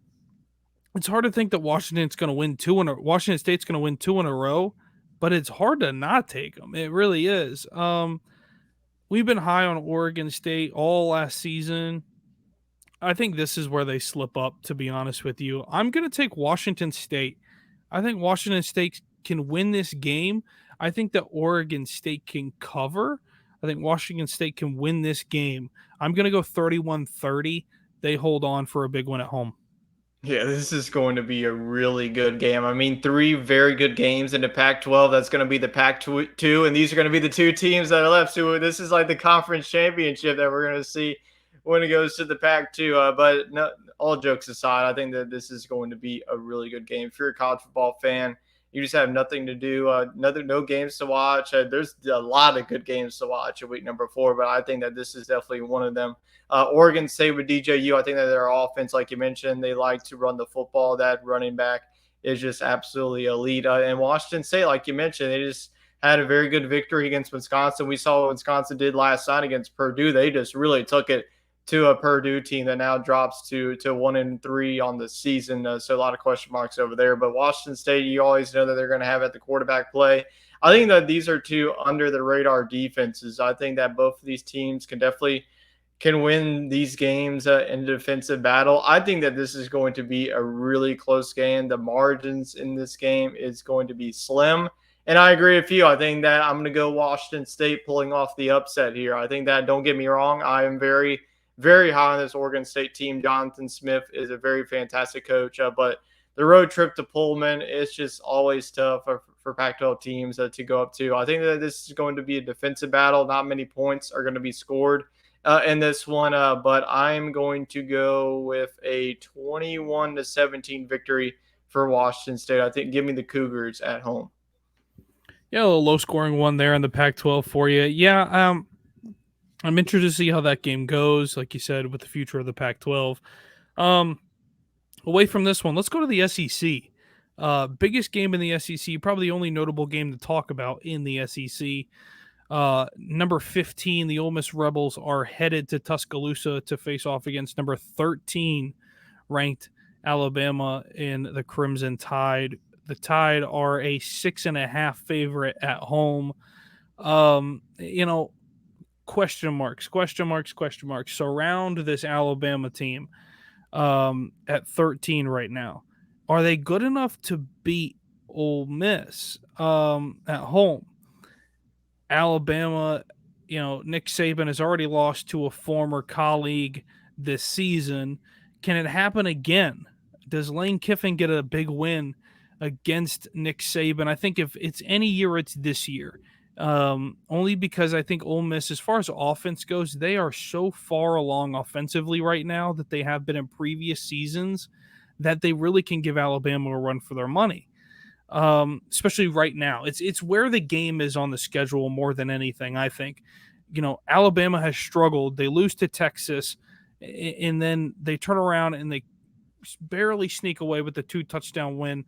it's hard to think that Washington State's going to win two in a row, but it's hard to not take them. It really is. We've been high on Oregon State all last season. I think this is where they slip up, to be honest with you. I'm going to take Washington State. I think Washington State can win this game. I think that Oregon State can cover. I think Washington State can win this game. I'm going to go 31-30. They hold on for a big win at home. Yeah, this is going to be a really good game. I mean, three very good games in the Pac-12. That's going to be the Pac-2, and these are going to be the two teams that are left. So this is like the conference championship that we're going to see when it goes to the Pac-2. But no, all jokes aside, I think that this is going to be a really good game. If you're a college football fan, you just have nothing to do, no games to watch. There's a lot of good games to watch at week number 4, but I think that this is definitely one of them. Oregon State with DJU, I think that their offense, like you mentioned, they like to run the football. That running back is just absolutely elite. And Washington State, like you mentioned, they just had a very good victory against Wisconsin. We saw what Wisconsin did last night against Purdue. They just really took it to a Purdue team that now drops to 1-3 on the season. So a lot of question marks over there. But Washington State, you always know that they're going to have at the quarterback play. I think that these are two under the radar defenses. I think that both of these teams can win these games in a defensive battle. I think that this is going to be a really close game. The margins in this game is going to be slim. And I agree with you. I think that I'm going to go Washington State pulling off the upset here. I think that, don't get me wrong, I am very, very high on this Oregon State team. Jonathan Smith is a very fantastic coach, but the road trip to Pullman is just always tough for Pac-12 teams to go up to. I think that this is going to be a defensive battle. Not many points are going to be scored in this one, but I'm going to go with a 21-17 victory for Washington State. I think give me the Cougars at home. Yeah, a little low-scoring one there in the Pac-12 for you. Yeah, I'm interested to see how that game goes, like you said, with the future of the Pac-12. Away from this one, let's go to the SEC. Biggest game in the SEC, probably the only notable game to talk about in the SEC. Number 15, the Ole Miss Rebels are headed to Tuscaloosa to face off against number 13 ranked Alabama in the Crimson Tide. The Tide are a 6.5 favorite at home. Question marks surround this Alabama team at 13 right now. Are they good enough to beat Ole Miss at home? Alabama, Nick Saban has already lost to a former colleague this season. Can it happen again? Does Lane Kiffin get a big win against Nick Saban? I think if it's any year, it's this year. Only because I think Ole Miss, as far as offense goes, they are so far along offensively right now that they have been in previous seasons that they really can give Alabama a run for their money. Especially right now. It's where the game is on the schedule more than anything, I think. Alabama has struggled. They lose to Texas, and then they turn around and they barely sneak away with the 2-touchdown win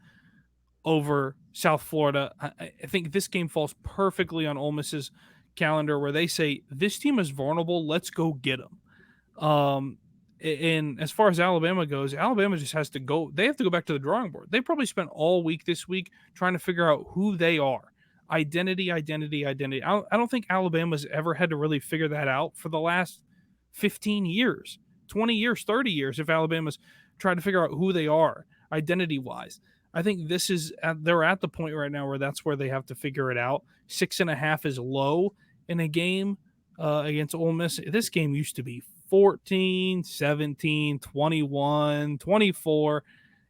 over South Florida. I think this game falls perfectly on Ole Miss's calendar where they say, this team is vulnerable. Let's go get them. And as far as Alabama goes, Alabama just has to go. They have to go back to the drawing board. They probably spent all week this week trying to figure out who they are. Identity. I don't think Alabama's ever had to really figure that out for the last 15 years, 20 years, 30 years, if Alabama's try to figure out who they are identity-wise. I think they're at the point right now where that's where they have to figure it out. 6.5 is low in a game against Ole Miss. This game used to be 14, 17, 21, 24.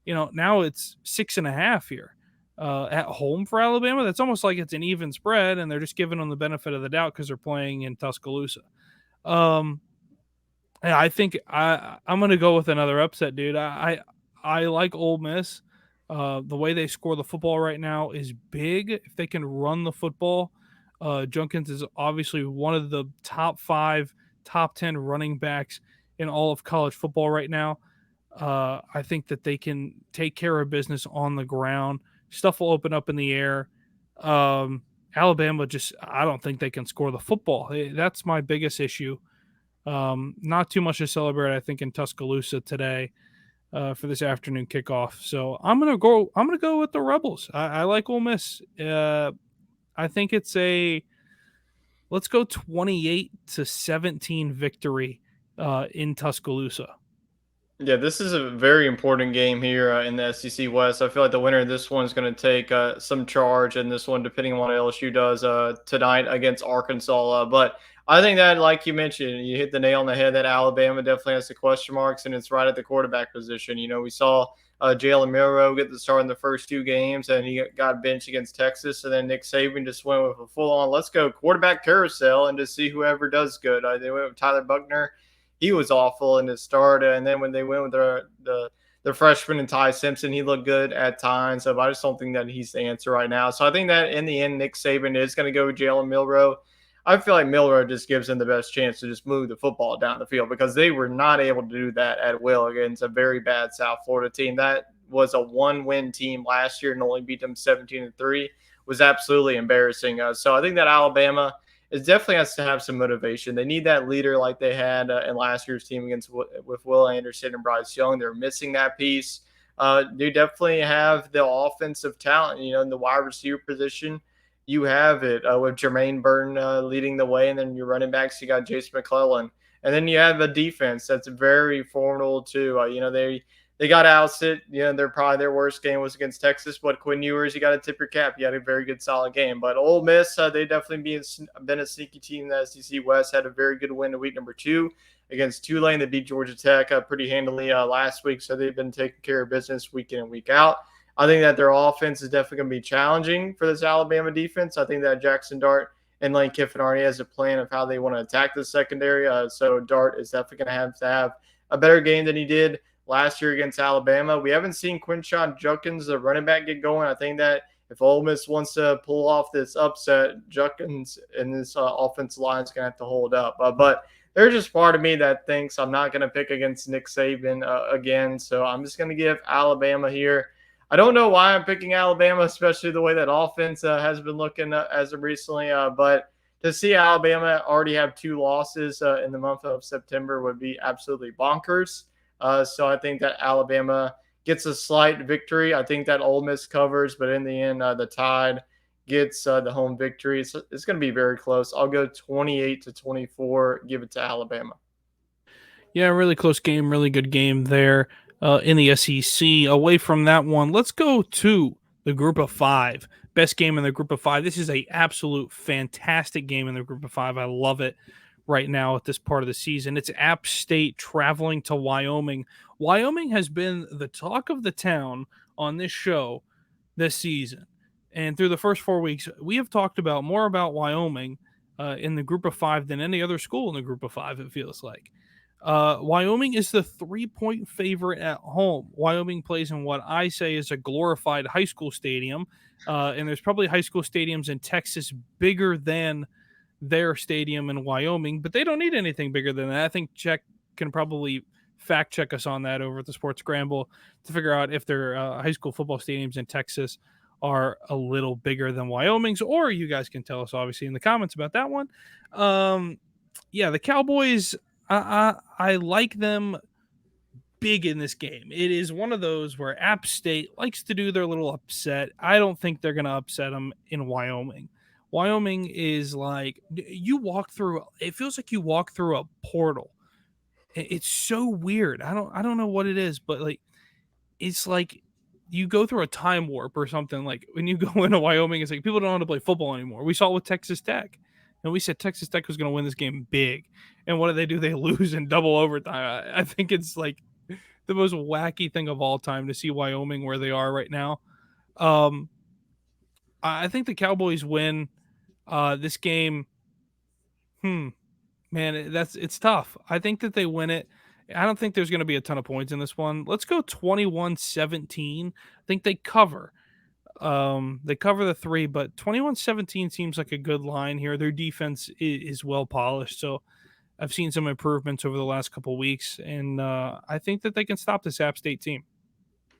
Now it's 6.5 here at home for Alabama. That's almost like it's an even spread, and they're just giving them the benefit of the doubt because they're playing in Tuscaloosa. Yeah, I think I'm going to go with another upset, dude. I like Ole Miss. The way they score the football right now is big. If they can run the football, Junkins is obviously one of the top 5, top 10 running backs in all of college football right now. I think that they can take care of business on the ground. Stuff will open up in the air. Alabama I don't think they can score the football. That's my biggest issue. Not too much to celebrate, I think, in Tuscaloosa today for this afternoon kickoff. So I'm gonna go with the Rebels. I like Ole Miss. I think it's let's go 28-17 victory in Tuscaloosa. Yeah, this is a very important game here in the SEC West. I feel like the winner of this one is going to take some charge in this one, depending on what LSU does tonight against Arkansas. But I think that, like you mentioned, you hit the nail on the head that Alabama definitely has the question marks, and it's right at the quarterback position. We saw Jalen Milroe get the start in the first 2 games, and he got benched against Texas. And then Nick Saban just went with a full-on let's go quarterback carousel and just see whoever does good. They went with Tyler Buckner. He was awful in his start, and then when they went with the freshman and Ty Simpson, he looked good at times. So I just don't think that he's the answer right now. So I think that in the end, Nick Saban is going to go with Jalen Milroe. I feel like Milroe just gives him the best chance to just move the football down the field because they were not able to do that at will against a very bad South Florida team. That was a 1-win team last year and only beat them 17-3. Was absolutely embarrassing. So I think that Alabama is definitely has to have some motivation. They need that leader like they had in last year's team with Will Anderson and Bryce Young. They're missing that piece. They definitely have the offensive talent. In the wide receiver position, you have it with Jermaine Burton leading the way, and then your running backs, you got Jason McClellan, and then you have a defense that's very formidable too. They got ousted. Their worst game was against Texas, but Quinn Ewers, you got to tip your cap. You had a very good, solid game. But Ole Miss, they definitely been a sneaky team in the SEC West. Had a very good win in week number 2 against Tulane. They beat Georgia Tech pretty handily last week, so they've been taking care of business week in and week out. I think that their offense is definitely going to be challenging for this Alabama defense. I think that Jackson Dart and Lane Kiffin already has a plan of how they want to attack the secondary. So Dart is definitely going to have a better game than he did last year against Alabama. We haven't seen Quinshon Judkins, the running back, get going. I think that if Ole Miss wants to pull off this upset, Judkins and this offensive line is going to have to hold up. But there's just part of me that thinks I'm not going to pick against Nick Saban again. So I'm just going to give Alabama here. I don't know why I'm picking Alabama, especially the way that offense has been looking as of recently. But to see Alabama already have 2 losses in the month of September would be absolutely bonkers. So I think that Alabama gets a slight victory. I think that Ole Miss covers, but in the end, the Tide gets the home victory. It's going to be very close. I'll go 28-24, give it to Alabama. Yeah, really close game, really good game there in the SEC. Away from that one, let's go to the Group of 5. Best game in the Group of 5. This is a absolute fantastic game in the Group of 5. I love it right now at this part of the season. It's App State traveling to Wyoming. Wyoming has been the talk of the town on this show this season. And through the first 4 weeks, we have talked more about Wyoming in the Group of 5 than any other school in the Group of 5, it feels like. Wyoming is the 3-point favorite at home. Wyoming plays in what I say is a glorified high school stadium. And there's probably high school stadiums in Texas bigger than their stadium in Wyoming, but they don't need anything bigger than that. I think Check can probably fact check us on that over at the Sports Scramble to figure out if their high school football stadiums in Texas are a little bigger than Wyoming's, or you guys can tell us obviously in the comments about that one. Yeah, the Cowboys, I like them big in this game. It is one of those where App State likes to do their little upset. I don't think they're going to upset them in Wyoming. Wyoming is like, it feels like you walk through a portal It's so weird. I don't know what it is, but like it's like you go through a time warp or something. Like when you go into Wyoming, it's like people don't want to play football anymore. We saw it with Texas Tech, and we said Texas Tech was going to win this game big, and what do? They lose in double overtime. I think it's like the most wacky thing of all time to see Wyoming where they are right now. Um, I think the Cowboys win this game. Man, it's tough. I think that they win it. I don't think there's going to be a ton of points in this one. Let's go 21-17. I think they cover. They cover the 3, but 21-17 seems like a good line here. Their defense is well polished, so I've seen some improvements over the last couple weeks, and I think that they can stop this App State team.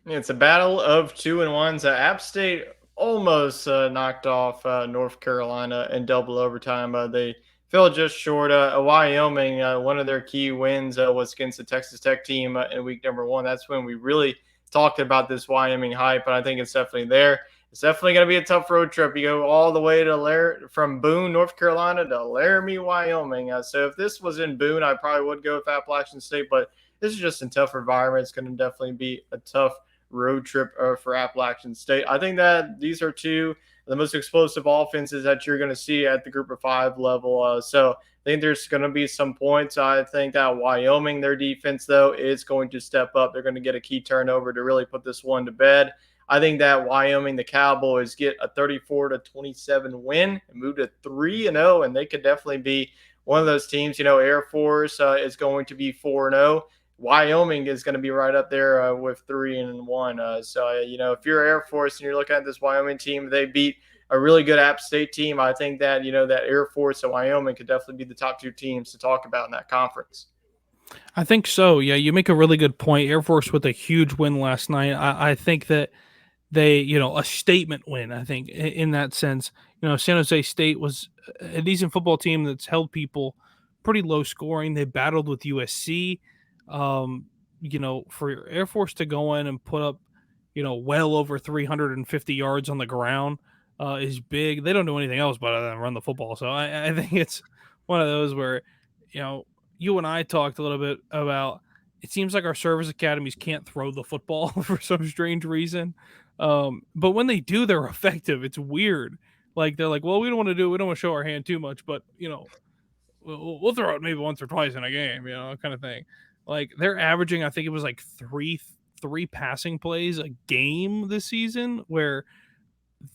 It's a battle of 2-1s. App State almost knocked off North Carolina in double overtime. They fell just short. Wyoming, one of their key wins was against the Texas Tech team in week number 1. That's when we really talked about this Wyoming hype, and I think it's definitely there. It's definitely going to be a tough road trip. You go all the way to from Boone, North Carolina to Laramie, Wyoming. So if this was in Boone, I probably would go with Appalachian State, but this is just a tough environment. It's going to definitely be a tough road trip for Appalachian State. I think that these are two of the most explosive offenses that you're going to see at the Group of 5 level. So I think there's going to be some points. I think that Wyoming, their defense, though, is going to step up. They're going to get a key turnover to really put this one to bed. I think that Wyoming, the Cowboys, get a 34-27 win and move to 3-0, and they could definitely be one of those teams. Air Force is going to be 4-0. Wyoming is going to be right up there with 3-1. So if you're Air Force and you're looking at this Wyoming team, they beat a really good App State team. I think that that Air Force and Wyoming could definitely be the top 2 teams to talk about in that conference. I think so. Yeah, you make a really good point. Air Force with a huge win last night. I think that they, a statement win, I think, in that sense. San Jose State was a decent football team that's held people pretty low scoring. They battled with USC. For Air Force to go in and put up, well over 350 yards on the ground is big. They don't do anything else but other than run the football. So I think it's one of those where, you and I talked a little bit about it seems like our service academies can't throw the football for some strange reason. But when they do, they're effective. It's weird. Like they're like, well, we don't want to show our hand too much, but we'll throw it maybe once or twice in a game, kind of thing. Like they're averaging, I think it was like three passing plays a game this season, where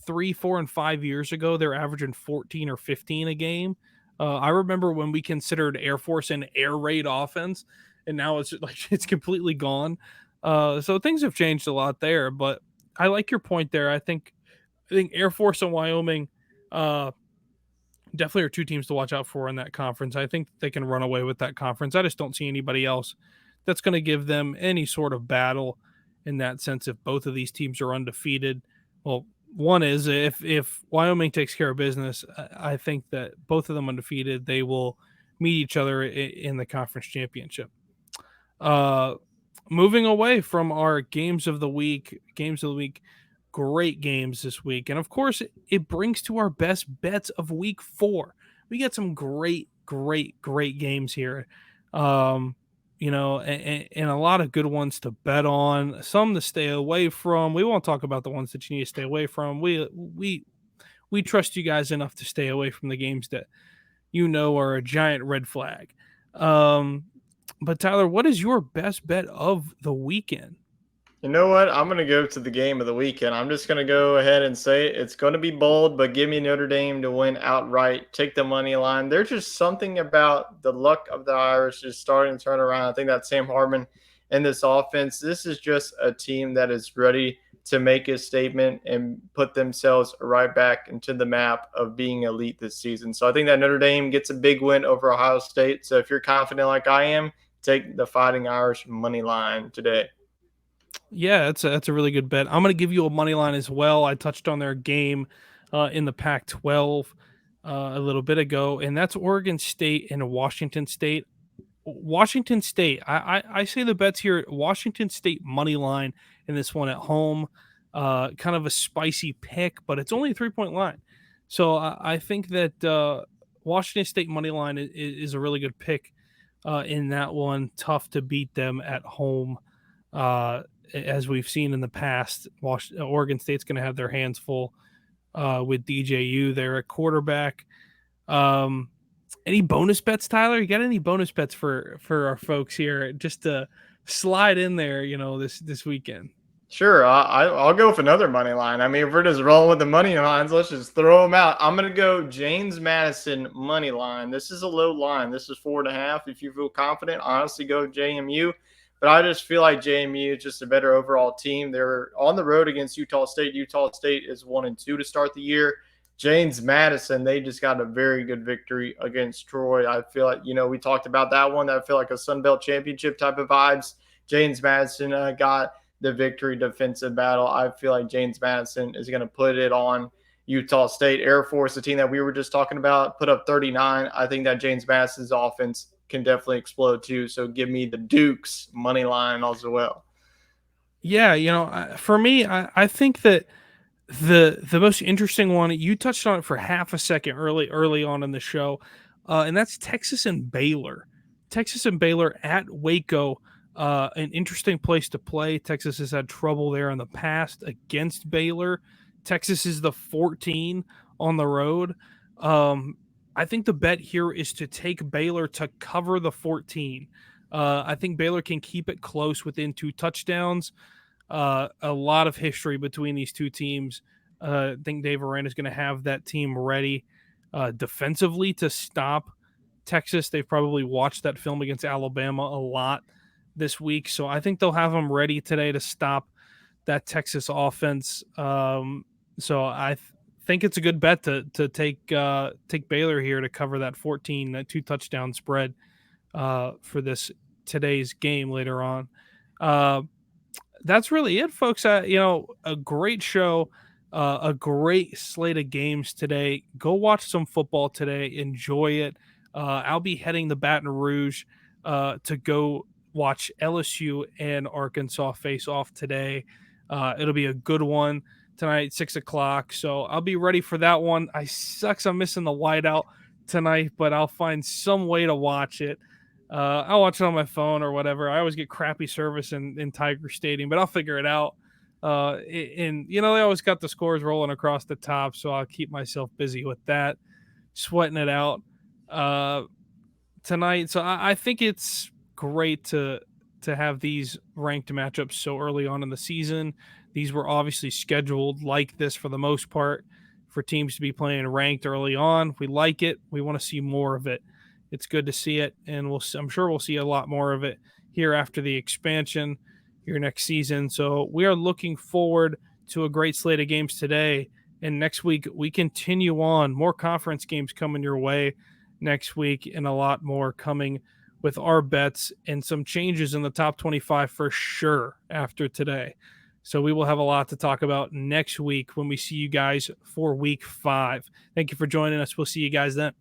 3, 4, and 5 years ago they're averaging 14 or 15 a game. I remember when we considered Air Force an air raid offense, and now it's like it's completely gone. So things have changed a lot there, but I like your point there. I think Air Force and Wyoming definitely are 2 teams to watch out for in that conference. I think they can run away with that conference. I just don't see anybody else that's going to give them any sort of battle in that sense. If both of these teams are undefeated, well, one is if Wyoming takes care of business, I think that both of them undefeated, they will meet each other in the conference championship. Moving away from our games of the week, great games this week. And of course, it brings to our best bets of week 4. We got some great games here. And a lot of good ones to bet on, some to stay away from. We won't talk about the ones that you need to stay away from. We trust you guys enough to stay away from the games that are a giant red flag. But Tyler, what is your best bet of the weekend? You know what? I'm going to go to the game of the weekend. I'm just going to go ahead and say it's going to be bold, but give me Notre Dame to win outright. Take the money line. There's just something about the luck of the Irish just starting to turn around. I think that Sam Hartman and this offense, this is just a team that is ready to make a statement and put themselves right back into the map of being elite this season. So I think that Notre Dame gets a big win over Ohio State. So if you're confident like I am, take the Fighting Irish money line today. Yeah, that's a really good bet. I'm going to give you a money line as well. I touched on their game in the Pac-12 a little bit ago, and that's Oregon State and Washington State. Washington State, I say the bets here, Washington State money line in this one at home. Kind of a spicy pick, but it's only a 3-point line. So I think that Washington State money line is a really good pick in that one. Tough to beat them at home, as we've seen in the past. Oregon State's going to have their hands full with DJU there at quarterback. Any bonus bets, Tyler? You got any bonus bets for our folks here, just to slide in there, this weekend? Sure, I'll go with another money line. I mean, if we're just rolling with the money lines, let's just throw them out. I'm gonna go James Madison money line. This is a low line. This is 4.5. If you feel confident, honestly, go JMU. But I just feel like JMU is just a better overall team. They're on the road against Utah State. Utah State is 1-2 to start the year. James Madison, they just got a very good victory against Troy. I feel like, we talked about that one. I feel like a Sun Belt championship type of vibes. James Madison got the victory defensive battle. I feel like James Madison is going to put it on Utah State. Air Force, the team that we were just talking about, put up 39. I think that James Madison's offense can definitely explode too. So give me the Dukes money line as well. Yeah, for me, I think that the most interesting one, you touched on it for half a second early on in the show, and that's Texas and Baylor. Texas and Baylor at Waco, an interesting place to play. Texas has had trouble there in the past against Baylor. Texas is the 14 on the road. I think the bet here is to take Baylor to cover the 14. I think Baylor can keep it close within 2 touchdowns. A lot of history between these two teams. I think Dave Aranda is going to have that team ready defensively to stop Texas. They've probably watched that film against Alabama a lot this week, so I think they'll have them ready today to stop that Texas offense. So I think it's a good bet to take Baylor here to cover that 14, that 2 touchdown spread for today's game later on. That's really it, folks. A great show, a great slate of games today. Go watch some football today. Enjoy it. I'll be heading to Baton Rouge to go watch LSU and Arkansas face off today. It'll be a good one tonight, 6:00. So I'll be ready for that one. I'm missing the whiteout tonight, but I'll find some way to watch it. I'll watch it on my phone or whatever. I always get crappy service in Tiger Stadium, but I'll figure it out. They always got the scores rolling across the top, so I'll keep myself busy with that, sweating it out tonight. So I think it's great to have these ranked matchups so early on in the season. These were obviously scheduled like this for the most part for teams to be playing ranked early on. We like it. We want to see more of it. It's good to see it, and I'm sure we'll see a lot more of it here after the expansion here next season. So we are looking forward to a great slate of games today, and next week we continue on. More conference games coming your way next week, and a lot more coming with our bets and some changes in the top 25 for sure after today. So we will have a lot to talk about next week when we see you guys for week 5. Thank you for joining us. We'll see you guys then.